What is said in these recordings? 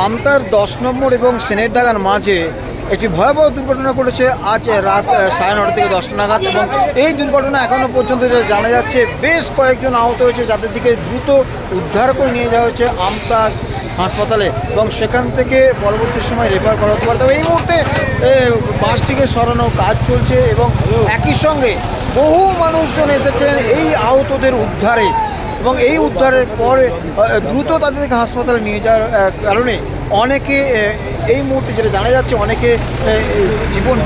আমতার 10 নম্বর এবং সেনেরডাঙ্গার মাঝে একটি ভয়াবহ দুর্ঘটনা ঘটেছে আজ রাত 9:30 থেকে 10টা নাগাদ। এবং এই দুর্ঘটনা এখনও পর্যন্ত জানা যাচ্ছে বেশ কয়েকজন আহত হয়েছে, যাদের দিকে দ্রুত উদ্ধার করে নিয়ে যাওয়া হয়েছে আমতা হাসপাতালে এবং সেখান থেকে পরবর্তী সময় রেফার করা হতে পারে। তবে এই মুহূর্তে বাসটিকে সরানোর কাজ চলছে এবং একই সঙ্গে বহু মানুষজন এসেছেন এই আহতদের উদ্ধারে এবং এই উদ্ধারের পরে দ্রুত তাদেরকে হাসপাতালে নিয়ে যাওয়ার কারণে অনেকে এই মুহূর্তে যেটা জানা যাচ্ছে অনেকে জীবন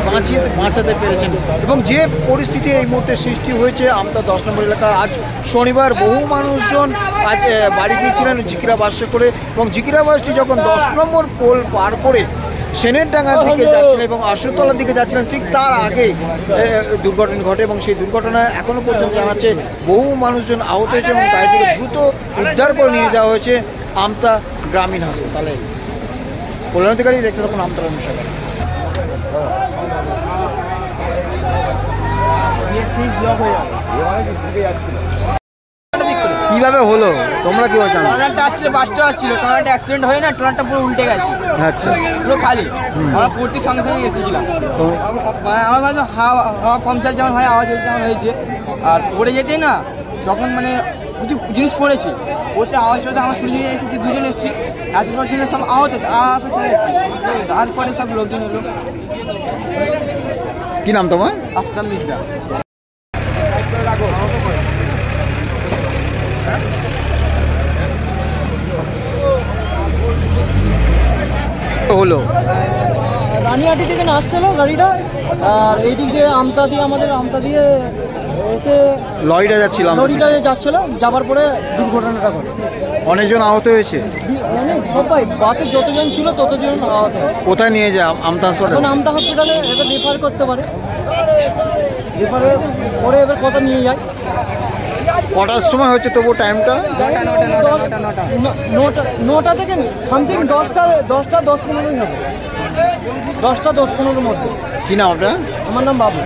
বাঁচাতে পেরেছেন। এবং যে পরিস্থিতি এই মুহূর্তে সৃষ্টি হয়েছে আমতা 10 নম্বর এলাকা, আজ শনিবার বহু মানুষজন আজ বাড়ি ফিরছিলেন জিকিরা বাসে করে এবং জিকিরা বাসটি যখন 10 নম্বর পোল পার করে সেনেরডাঙ্গার দিকে যাচ্ছিলেন এবং আশুতলার দিকে যাচ্ছিলেন, ঠিক তার আগে দুর্ঘটনা ঘটে এবং সেই দুর্ঘটনায় এখনও পর্যন্ত জানাচ্ছে বহু মানুষজন আহত হয়েছে এবং তাদেরকে দ্রুত উদ্ধার করে নিয়ে যাওয়া হয়েছে আমতা গ্রামীণ হাসপাতালে। কল্যাণাধিকারী দেখতে থাকুন আমতার অনুষ্ঠান। কিভাবে হলো তোমরা কি জানো? ট্রানারটা আসছিল, বাসটা আসছিল, ট্রানারটা অ্যাক্সিডেন্ট হয়ে না ট্রানারটা পুরো উল্টে গেছে। আচ্ছা, পুরো খালি। আমরা পড়তির সঙ্গে সঙ্গে এসেছিলাম। আমার ভাবলাম হাওয়া পাংচার যেমন হয় আওয়াজ যেমন হয়েছে, আর পড়ে যেতে না তখন মানে কিছু জিনিস পড়েছে, পড়তে আওয়াজ হতে আমার শুনে এসেছি, দুজন এসেছি, আসার পর কিন্তু সব আওয়াজ হচ্ছে, ছেড়ে যাচ্ছে। তারপরে সব লোকজন এলো। কি নাম তোমার? আফতাব মির্জা। হলো রানিহাটি থেকে না আসছিল গাড়িটা, আর এই দিক দিয়ে আমাদের আমতা দিয়ে এসে লরিটা যাচ্ছিল, যাবার পরে দুর্ঘটনাটা ঘটে। অনেকজন আহত হয়েছে, সবাই বাসে যতজন ছিল ততজন আহত। কোথায় নিয়ে যায়? আমতা হাসপাতালে। আমতা হসপিটালে এবার রেফার করতে পারে, রেফারের পরে এবার কথা নিয়ে যায়। কটার সময় হচ্ছে তবু টাইমটা? 9টা থেকে সামথিং 10টা 10-15 হবে, 10টা 10-15 মধ্যে। কি নাম আপনার? আমার নাম বাবু।